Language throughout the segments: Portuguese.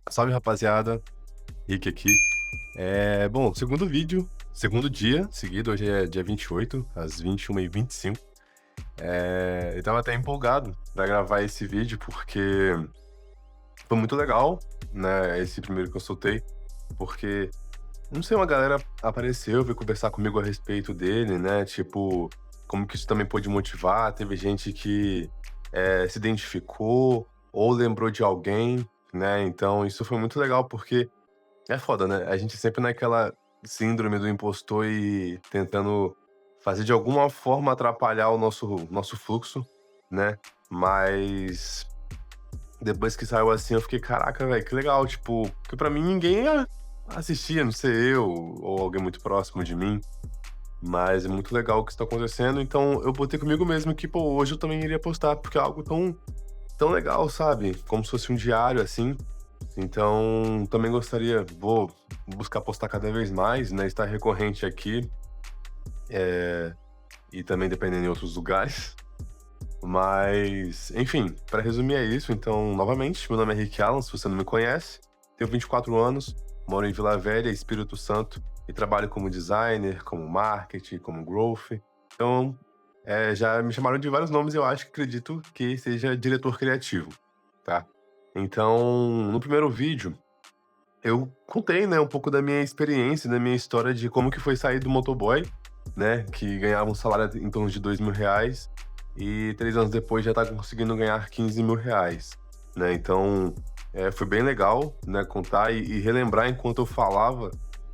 Salve, rapaziada, Rick aqui. Bom, segundo vídeo, segundo dia seguido, hoje é dia 28, às 21h25. Eu tava até empolgado pra gravar esse vídeo, porque foi muito legal, né, esse primeiro que eu soltei, porque, não sei, uma galera apareceu, veio conversar comigo a respeito dele, né, tipo, como que isso também pôde motivar, teve gente que se identificou ou lembrou de alguém, né, então isso foi muito legal, porque é foda, né? A gente sempre naquela síndrome do impostor e tentando fazer de alguma forma atrapalhar o nosso fluxo, né? Mas depois que saiu assim, eu fiquei, caraca, velho, que legal, tipo, porque pra mim ninguém assistia, não sei eu ou alguém muito próximo de mim, mas é muito legal o que está acontecendo, então eu botei comigo mesmo que, pô, hoje eu também iria postar, porque é algo tão legal, sabe? Como se fosse um diário, assim. Então, também vou buscar postar cada vez mais, né? Estar recorrente aqui, e também dependendo em outros lugares. Mas, enfim, para resumir é isso. Então, novamente, meu nome é Rick Allen, se você não me conhece. Tenho 24 anos, moro em Vila Velha, Espírito Santo, e trabalho como designer, como marketing, como growth. Então, já me chamaram de vários nomes, eu acho que acredito que seja diretor criativo, tá? Então, no primeiro vídeo, eu contei, né, um pouco da minha experiência, da minha história de como que foi sair do motoboy, né, que ganhava um salário em torno de R$ 2.000 e 3 anos depois já tá conseguindo ganhar R$ 15.000, né? Então, foi bem legal, né, contar e relembrar enquanto eu falava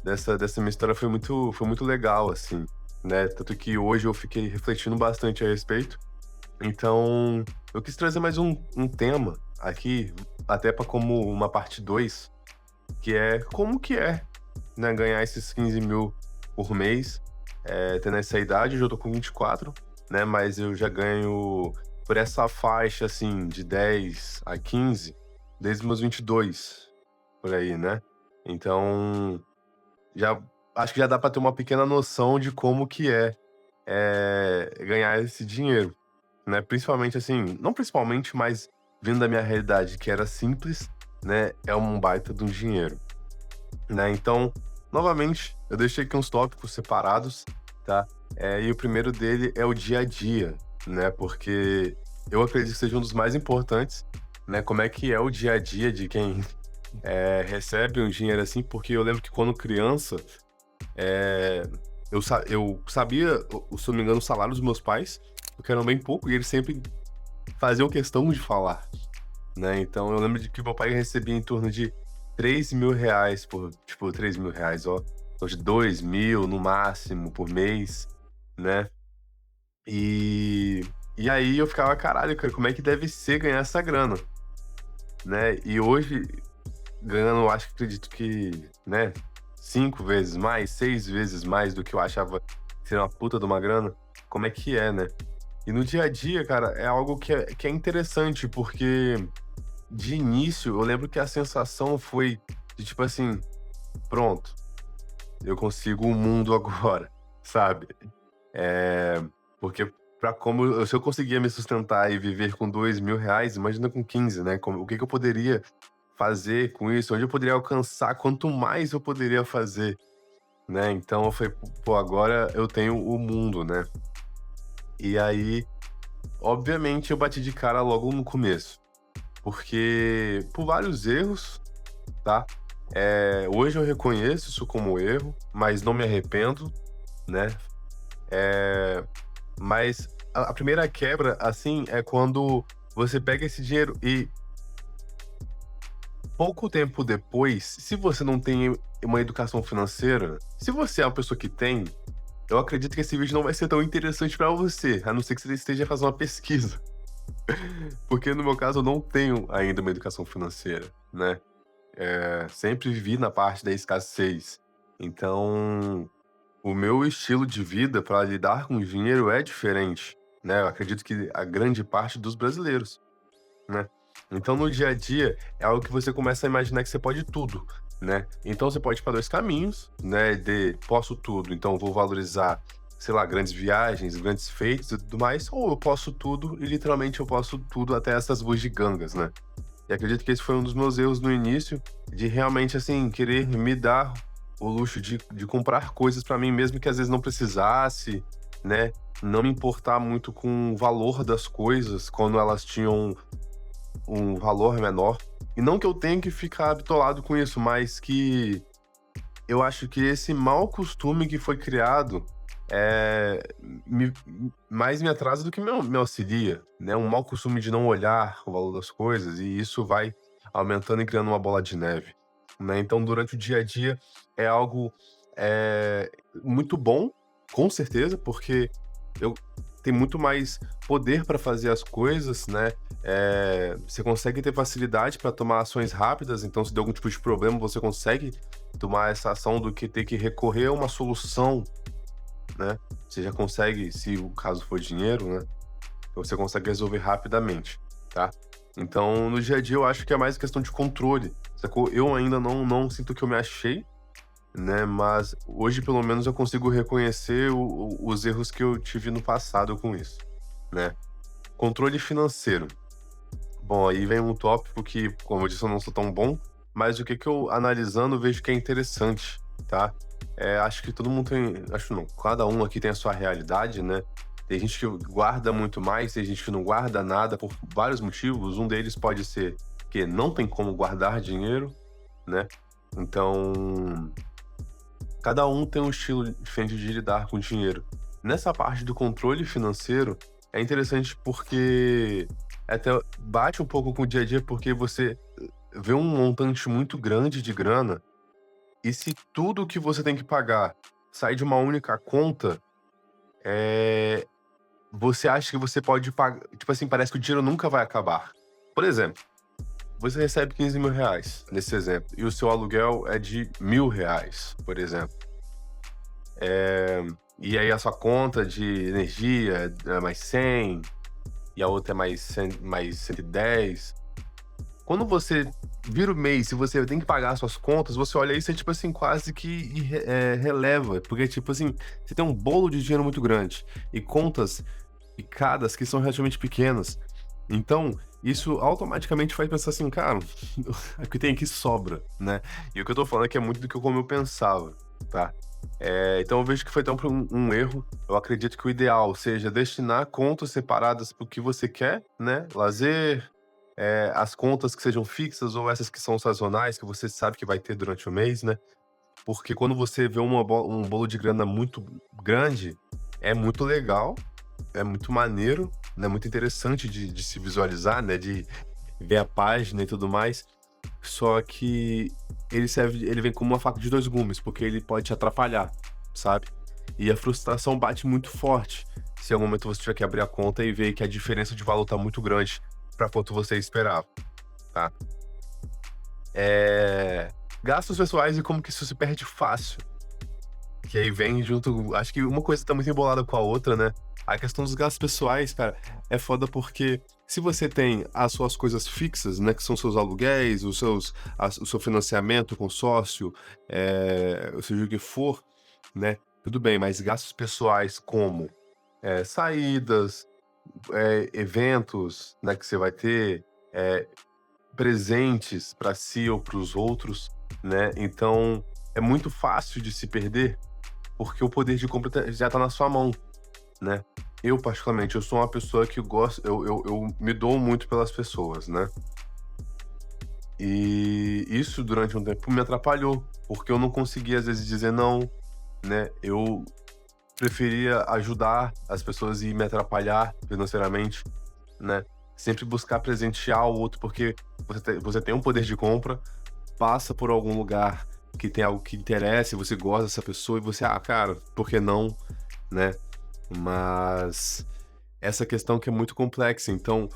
dessa minha história foi muito legal, assim, né? Tanto que hoje eu fiquei refletindo bastante a respeito. Então, eu quis trazer mais um tema aqui, até para como uma parte 2 que é como que é, né, ganhar esses 15.000 por mês, tendo essa idade. Hoje eu tô com 24, né, mas eu já ganho por essa faixa, assim, de 10 a 15, desde meus 22, por aí, né. Então, já acho que já dá pra ter uma pequena noção de como que ganhar esse dinheiro, né. Principalmente, assim, não principalmente, mas vindo da minha realidade que era simples, né, é um baita de um dinheiro, né. Então, novamente, eu deixei aqui uns tópicos separados, tá? E o primeiro dele é o dia a dia, né? Porque eu acredito que seja um dos mais importantes, né? Como é que é o dia a dia de quem recebe um dinheiro assim, porque eu lembro que quando criança, eh, eu sabia, se eu não me engano, o salário dos meus pais, porque eram bem pouco, e eles sempre faziam questão de falar, né? Então eu lembro de que meu pai recebia em torno de R$ 3.000 por, tipo, R$ 3.000, ó, então de 2.000 no máximo por mês, né? E, e aí eu ficava, caralho, cara, como é que deve ser ganhar essa grana, né? E hoje, ganhando, eu acho que acredito que, né, 5 vezes mais, 6 vezes mais do que eu achava ser uma puta de uma grana, como é que é, né? E no dia a dia, cara, é algo que é interessante, porque de início, eu lembro que a sensação foi de tipo assim: "Pronto, eu consigo o mundo agora", sabe. Porque se eu conseguia me sustentar e viver com R$ 2.000, imagina com 15, né, o que que eu poderia fazer com isso, onde eu poderia alcançar, quanto mais eu poderia fazer, né. Então eu falei: "Pô, agora eu tenho o mundo", né. E aí, obviamente, eu bati de cara logo no começo, porque por vários erros, tá? Hoje eu reconheço isso como erro, mas não me arrependo, né? Mas a primeira quebra, assim, é quando você pega esse dinheiro e pouco tempo depois, se você não tem uma educação financeira, se você é uma pessoa que tem, eu acredito que esse vídeo não vai ser tão interessante pra você, a não ser que você esteja fazendo uma pesquisa. Porque no meu caso eu não tenho ainda uma educação financeira, né? Sempre vivi na parte da escassez. Então, o meu estilo de vida para lidar com o dinheiro é diferente, né? Eu acredito que a grande parte dos brasileiros, né? Então, no dia a dia, é algo que você começa a imaginar que você pode tudo, né? Então, você pode ir para dois caminhos, né? De posso tudo, então vou valorizar, sei lá, grandes viagens, grandes feitos e tudo mais, ou eu posso tudo e literalmente eu posso tudo até essas bugigangas, né? E acredito que esse foi um dos meus erros no início, de realmente, assim, querer me dar o luxo de comprar coisas pra mim mesmo que às vezes não precisasse, né? Não me importar muito com o valor das coisas quando elas tinham um valor menor. E não que eu tenha que ficar bitolado com isso, mas que eu acho que esse mau costume que foi criado, me mais me atrasa do que me auxilia, né, um mau costume de não olhar o valor das coisas, e isso vai aumentando e criando uma bola de neve, né. Então durante o dia a dia é algo, muito bom, com certeza, porque eu tenho muito mais poder para fazer as coisas, né, você consegue ter facilidade para tomar ações rápidas, então se der algum tipo de problema, você consegue tomar essa ação do que ter que recorrer a uma solução, né. Você já consegue, se o caso for dinheiro, né, você consegue resolver rapidamente, tá. Então, no dia a dia, eu acho que é mais questão de controle, sacou. Eu ainda não sinto que eu me achei, né, mas hoje, pelo menos, eu consigo reconhecer os erros que eu tive no passado com isso, né. Controle financeiro. Bom, aí vem um tópico que, como eu disse, eu não sou tão bom, mas o que que eu analisando vejo que é interessante, tá? Acho que todo mundo tem, acho não, cada um aqui tem a sua realidade, né? Tem gente que guarda muito mais, tem gente que não guarda nada por vários motivos. Um deles pode ser que não tem como guardar dinheiro, né? Então, cada um tem um estilo diferente de lidar com dinheiro. Nessa parte do controle financeiro, é interessante porque até bate um pouco com o dia a dia, porque você vê um montante muito grande de grana, e se tudo que você tem que pagar sai de uma única conta, eh, você acha que você pode pagar. Tipo assim, parece que o dinheiro nunca vai acabar. Por exemplo, você recebe R$ 15.000, nesse exemplo, e o seu aluguel é de R$ 1.000, por exemplo. E aí a sua conta de energia é mais 100 e a outra é mais 100, mais 110. Quando você vira o mês, se você tem que pagar as suas contas, você olha isso e, tipo assim, quase que releva, porque, tipo assim, você tem um bolo de dinheiro muito grande e contas picadas que são relativamente pequenas. Então, isso automaticamente faz pensar assim: "Cara, o que tem aqui sobra", né. E o que eu tô falando aqui é muito do que como eu pensava, tá. Então eu vejo que foi até um erro. Eu acredito que o ideal seja destinar contas separadas para o que você quer, né, lazer, as contas que sejam fixas ou essas que são sazonais, que você sabe que vai ter durante o mês, né. Porque quando você vê um bolo de grana muito grande, é muito legal, é muito maneiro, né, muito interessante de se visualizar, né, de ver a página e tudo mais. Só que ele vem como uma faca de 2 gumes, porque ele pode te atrapalhar, sabe. E a frustração bate muito forte, se em algum momento você tiver que abrir a conta e ver que a diferença de valor tá muito grande para quanto você esperava, tá. Gastos pessoais e como que isso se perde fácil. Que aí vem junto, acho que uma coisa tá muito embolada com a outra, né. A questão dos gastos pessoais, cara, é foda porque se você tem as suas coisas fixas, né, que são seus aluguéis, o seu financiamento, consórcio, seja o que for, né, tudo bem, mas gastos pessoais como, saídas, eventos, né, que você vai ter, eh, presentes para si ou para os outros, né, então é muito fácil de se perder porque o poder de compra já tá na sua mão, né. Eu, particularmente, eu sou uma pessoa que gosto, eu me dou muito pelas pessoas, né. E isso durante um tempo me atrapalhou, porque eu não conseguia às vezes dizer não, né. Eu preferia ajudar as pessoas e me atrapalhar financeiramente, né. Sempre buscar presentear o outro, porque você tem um poder de compra, passa por algum lugar que tem algo que interessa e você gosta dessa pessoa e você: "Ah, cara, por que não?", né. Mas essa questão que é muito complexa, então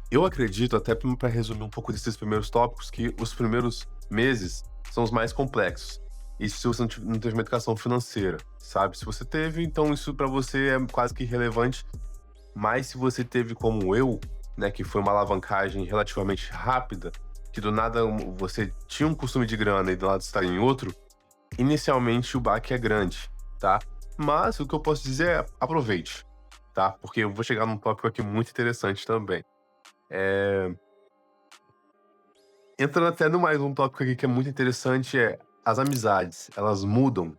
eu acredito, até para resumir um pouco desses primeiros tópicos, que os primeiros meses são os mais complexos. Isso se você não teve uma educação financeira, sabe. Se você teve, então isso para você é quase que irrelevante, mas se você teve como eu, né, que foi uma alavancagem relativamente rápida, que do nada você tinha um costume de grana e do lado está em outro, inicialmente o baque é grande, tá. Mas o que eu posso dizer é aproveite, tá, porque eu vou chegar num tópico aqui muito interessante também. Eh, entrando até no mais um tópico aqui que é muito interessante, as amizades, elas mudam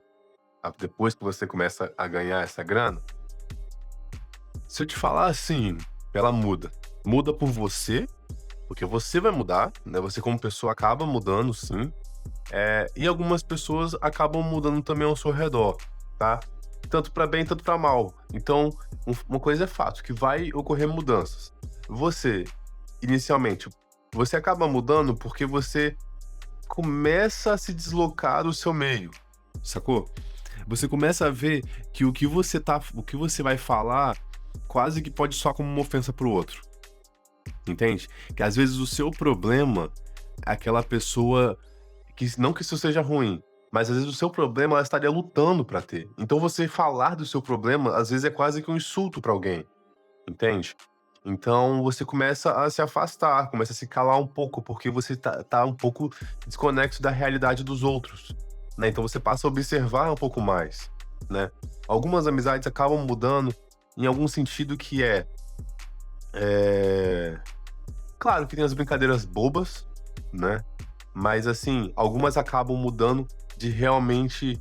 depois que você começa a ganhar essa grana? Se eu te falar assim, ela muda. Muda por você, porque você vai mudar, né, você como pessoa acaba mudando sim, e algumas pessoas acabam mudando também ao seu redor, tá? Tanto para bem, tanto para mal. Então, uma coisa é fato, que vai ocorrer mudanças. Você, inicialmente, você acaba mudando porque você começa a se deslocar do seu meio, sacou? Você começa a ver que o que você vai falar quase que pode soar como uma ofensa para o outro, entende? Que às vezes o seu problema, aquela pessoa que não que isso seja ruim, mas às vezes o seu problema ela estaria lutando pra ter. Então você falar do seu problema, às vezes é quase que um insulto pra alguém, entende? Então você começa a se afastar, começa a se calar um pouco, porque você tá um pouco desconexo da realidade dos outros, né? Então você passa a observar um pouco mais, né? Algumas amizades acabam mudando em algum sentido que é... Claro que tem as brincadeiras bobas, né? Mas assim, algumas acabam mudando de realmente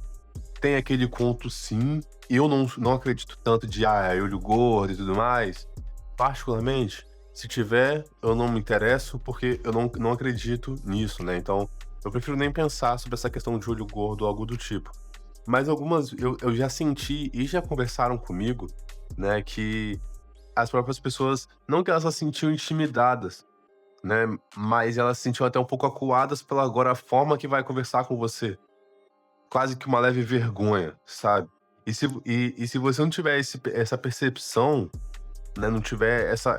tem aquele conto sim. Eu não acredito tanto de olho gordo e tudo mais. Particularmente, se tiver, eu não me interesso porque eu não acredito nisso, né? Então, eu prefiro nem pensar sobre essa questão de olho gordo ou algo do tipo. Mas algumas eu já senti e já conversaram comigo, né, que as próprias pessoas, não que elas se sentiam intimidadas, né, mas elas se sentiam até um pouco acuadas pela agora a forma que vai conversar com você. Quase que uma leve vergonha, sabe. E se você não tiver essa percepção, né, não tiver essa,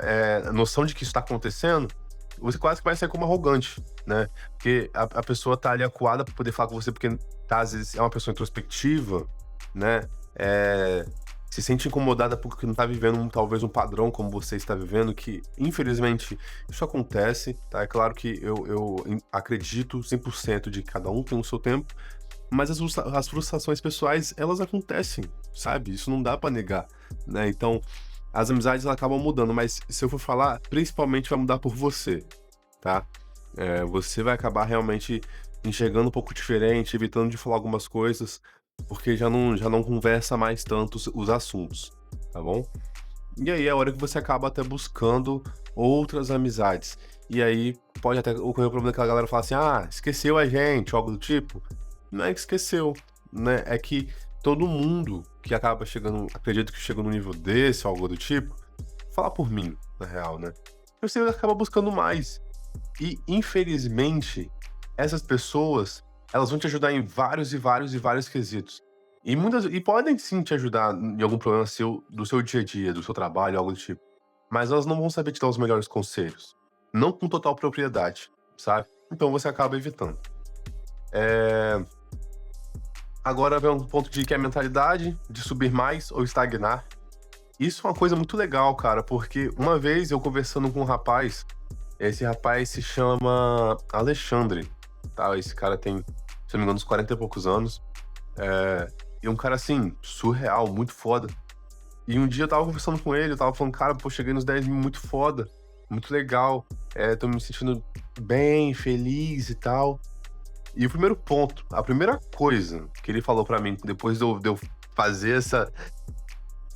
noção de que isso tá acontecendo, você quase que vai sair como arrogante, né. Porque a pessoa tá ali acuada pra poder falar com você, porque tá, às vezes, é uma pessoa introspectiva, né, eh, se sente incomodada porque não tá vivendo talvez um padrão como você está vivendo, que infelizmente isso acontece, tá. É claro que eu acredito 100% de que cada um tem o seu tempo, mas as frustrações pessoais, elas acontecem, sabe, isso não dá pra negar, né. Então, as amizades elas acabam mudando, mas se eu for falar, principalmente vai mudar por você, tá. Você vai acabar realmente enxergando um pouco diferente, evitando de falar algumas coisas, porque já não conversa mais tanto os assuntos, tá bom. E aí é a hora que você acaba até buscando outras amizades. E aí pode até ocorrer o problema daquela galera falar assim: "Ah, esqueceu a gente", ou algo do tipo. Não é que esqueceu, né, é que todo mundo que acaba chegando, acredito que chega num nível desse ou algo do tipo, falar por mim, na real, né, você acaba buscando mais. E infelizmente, essas pessoas, elas vão te ajudar em vários e vários e vários quesitos. E podem sim te ajudar em algum problema seu, do seu dia a dia, do seu trabalho, algo do tipo. Mas elas não vão saber te dar os melhores conselhos. Não com total propriedade, sabe? Então você acaba evitando. Eh, Agora vem um ponto de que é a mentalidade de subir mais ou estagnar. Isso é uma coisa muito legal, cara, porque uma vez eu conversando com um rapaz, esse rapaz se chama Alexandre, tá? Esse cara tem, se eu não me engano, uns 40 e poucos anos. E um cara, assim, surreal, muito foda. E um dia eu tava conversando com ele, eu tava falando, cara, pô, cheguei nos 10 mil muito foda, muito legal, tô me sentindo bem, feliz e tal. E o primeiro ponto, a primeira coisa que ele falou pra mim, depois de eu fazer essa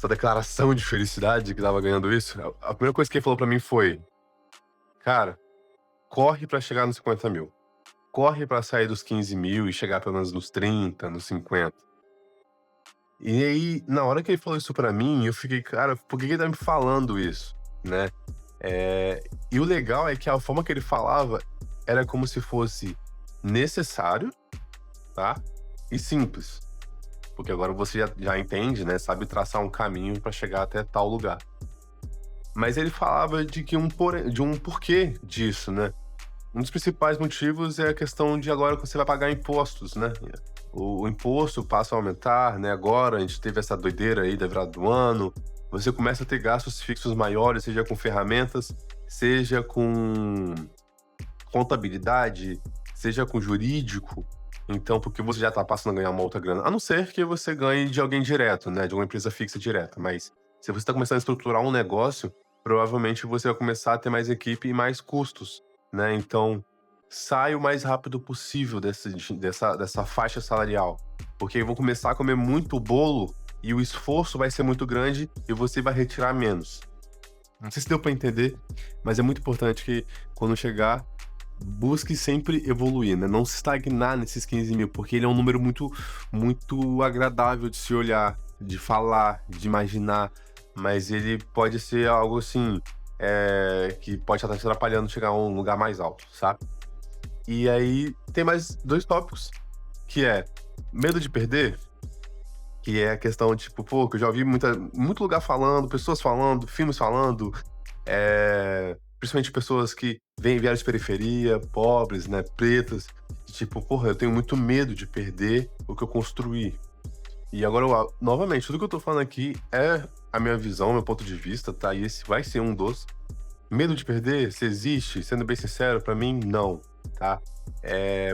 declaração de felicidade que tava ganhando isso, a primeira coisa que ele falou pra mim foi: "Cara, corre pra chegar nos 50 mil. Corre pra sair dos 15 mil e chegar pelo menos nos 30, nos 50". E aí, na hora que ele falou isso pra mim, eu fiquei: "Cara, por que que ele tá me falando isso?", né. E o legal é que a forma que ele falava era como se fosse necessário, tá, e simples. Porque agora você já entende, né, sabe traçar um caminho pra chegar até tal lugar. Mas ele falava de um porquê disso, né. Um dos principais motivos é a questão de agora que você vai pagar impostos, né. O imposto passa a aumentar, né, agora a gente teve essa doideira aí da virada do ano, você começa a ter gastos fixos maiores, seja com ferramentas, seja com contabilidade, seja com jurídico, então porque você já tá passando a ganhar uma outra grana, a não ser que você ganhe de alguém direto, né, de uma empresa fixa direta, mas se você tá começando a estruturar um negócio, provavelmente você vai começar a ter mais equipe e mais custos, né, então sai o mais rápido possível dessa faixa salarial. Porque aí vão começar a comer muito bolo e o esforço vai ser muito grande e você vai retirar menos. Não sei se deu pra entender, mas é muito importante que quando chegar, busque sempre evoluir, né? Não se estagnar nesses 15 mil, porque ele é um número muito agradável de se olhar, de falar, de imaginar, mas ele pode ser algo assim, que pode estar te atrapalhando chegar a um lugar mais alto, sabe? E aí tem mais dois tópicos, que é medo de perder, que é a questão, tipo, pô, que eu já ouvi muito lugar falando, pessoas falando, filmes falando, principalmente pessoas que vieram de periferia, pobres, né, pretas, e tipo, porra, eu tenho muito medo de perder o que eu construí. E agora, novamente, tudo que eu tô falando aqui é a minha visão, meu ponto de vista, tá? E esse vai ser um dos. Medo de perder, se existe, sendo bem sincero, pra mim, não, tá?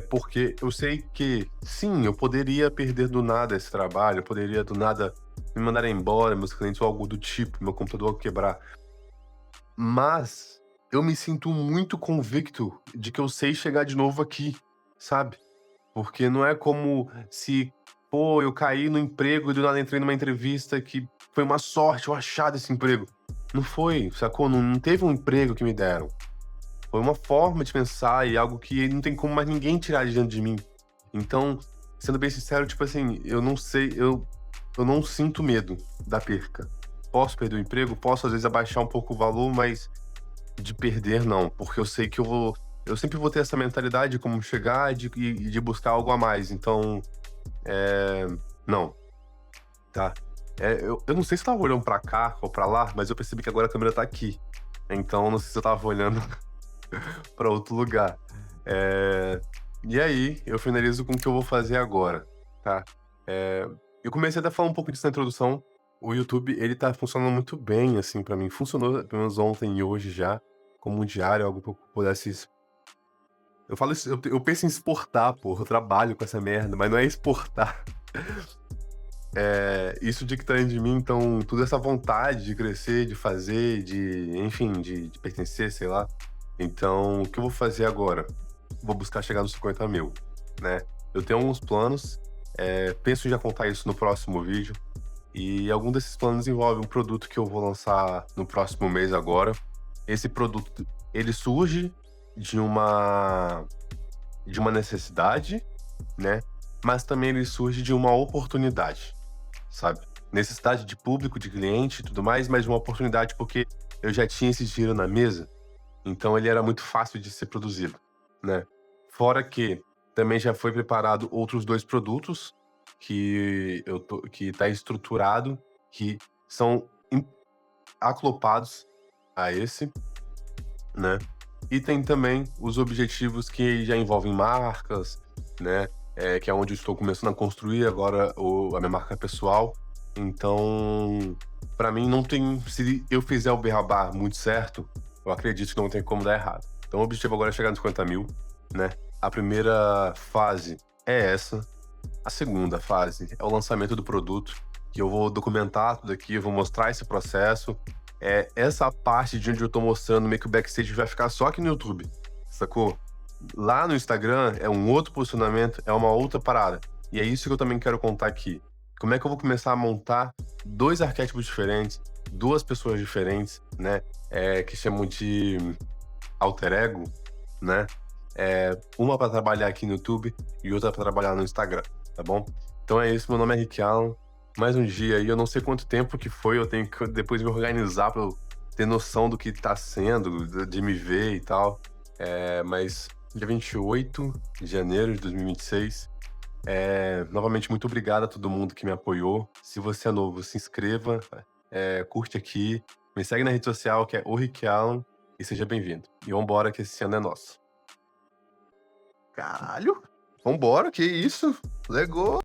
Porque eu sei que, sim, eu poderia perder do nada esse trabalho, eu poderia do nada me mandar embora, meus clientes ou algo do tipo, meu computador quebrar. Mas eu me sinto muito convicto de que eu sei chegar de novo aqui, sabe? Porque não é como se, pô, eu caí no emprego e do nada entrei numa entrevista que foi uma sorte eu achar desse emprego. Não foi, sacou? Não teve um emprego que me deram. Foi uma forma de pensar e algo que não tem como mais ninguém tirar de dentro de mim. Então, sendo bem sincero, tipo assim, eu não sei, eu não sinto medo da perca. Posso perder o emprego, posso às vezes abaixar um pouco o valor, mas de perder não, porque eu sei que eu sempre vou ter essa mentalidade de como chegar e de buscar algo a mais. Então, não, tá? Eu não sei se eu tava olhando pra cá ou pra lá, mas eu percebi que agora a câmera tá aqui. Então, não sei se eu tava olhando pra outro lugar. É, E aí, eu finalizo com o que eu vou fazer agora, tá? Eu comecei até a falar um pouco disso na introdução. O YouTube, ele tá funcionando muito bem, assim, pra mim. Funcionou, pelo menos ontem e hoje já, como um diário, algo que eu pudesse. Eu falo isso, eu penso em exportar, pô. Eu trabalho com essa merda, mas não é exportar. Isso dictando de mim, então, toda essa vontade de crescer, de fazer, enfim, de pertencer, sei lá. Então, o que eu vou fazer agora? Vou buscar chegar nos 50 mil, né? Eu tenho alguns planos, penso em já contar isso no próximo vídeo. E algum desses planos envolve um produto que eu vou lançar no próximo mês agora. Esse produto, ele surge de uma necessidade, né? Mas também ele surge de uma oportunidade, sabe? Necessidade de público, de cliente e tudo mais, mas uma oportunidade porque eu já tinha esse dinheiro na mesa, então ele era muito fácil de ser produzido, né? Fora que também já foi preparado outros 2 produtos que tá estruturado, que são aclopados a esse, né? E tem também os objetivos que já envolvem marcas, né? Que é onde eu estou começando a construir agora a minha marca pessoal. Então, para mim não tem, se eu fizer o beabá muito certo, eu acredito que não tem como dar errado. Então o objetivo agora é chegar nos 50 mil, né? A primeira fase é essa. A segunda fase é o lançamento do produto, que eu vou documentar tudo aqui, eu vou mostrar esse processo. Essa parte de onde eu tô mostrando meio que o backstage vai ficar só aqui no YouTube, sacou? Lá no Instagram é um outro posicionamento, é uma outra parada. E é isso que eu também quero contar aqui. Como é que eu vou começar a montar 2 arquétipos diferentes, 2 pessoas diferentes, né? Que chamam de alter ego, né? Uma para trabalhar aqui no YouTube e outra para trabalhar no Instagram, tá bom? Então é isso, meu nome é Rick Allen. Mais um dia aí, eu não sei quanto tempo que foi, eu tenho que depois me organizar pra eu ter noção do que tá sendo, de me ver e tal. Mas dia 28 de janeiro de 2026. Novamente, muito obrigado a todo mundo que me apoiou. Se você é novo, se inscreva, curte aqui, me segue na rede social que é o Rick Allen e seja bem-vindo. E vambora que esse ano é nosso. Caralho! Vambora, que isso? Legou!